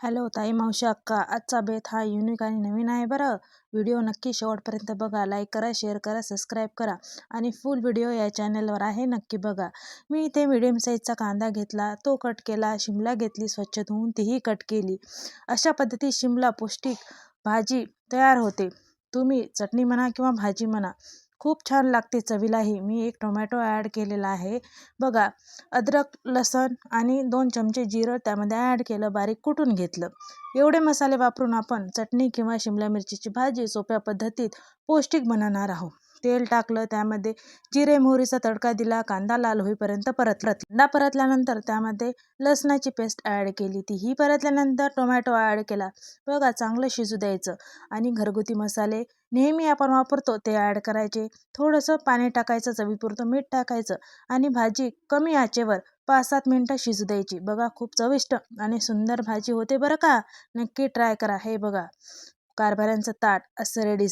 Hello ताई, मावशी, अक्का. आजचा बेत हा युनिक आणि नवीन आहे बरं. व्हिडिओ नक्की शेवटपर्यंत बघा. लाईक करा, शेअर करा, सबस्क्राईब करा आणि फुल व्हिडिओ या चॅनलवर आहे, नक्की बघा. मी इथे मीडियम साईजचा कांदा घेतला, तो कट केला. शिमला घेतली, स्वच्छ धुवून तीही कट केली. अशा पद्धतीत शिमला पौष्टिक भाजी तयार होते. तुम्ही चटणी म्हणा किंवा भाजी म्हणा, खूप छान लागते चवीलाही. मी एक टोमॅटो ॲड केलेला आहे बघा. अद्रक, लसण आणि 2 चमचे जिरं त्यामध्ये ॲड केलं, बारीक कुटून घेतलं. एवढे मसाले वापरून आपण चटणी किंवा शिमला मिरचीची भाजी सोप्या पद्धतीत पौष्टिक बनवणार आहोत. तेल टाकलं, त्यामध्ये जिरे मोहरीचा तडका दिला. कांदा लाल होईपर्यंत परतला. कांदा परतल्यानंतर त्यामध्ये लसणाची पेस्ट ॲड केली. तीही परतल्यानंतर टोमॅटो ॲड केला. बघा, चांगलं शिजू द्यायचं आणि घरगुती मसाले नेहमी आपण वापरतो ते ॲड करायचे. थोडंसं पाणी टाकायचं, चवीपुरतं मीठ टाकायचं आणि भाजी कमी आचेवर 5-7 मिनटं शिजू द्यायची. बघा, खूप चविष्ट आणि सुंदर भाजी होते बरं का. नक्की ट्राय करा. हे बघा, कारभाऱ्यांचं ताट असं रेडी.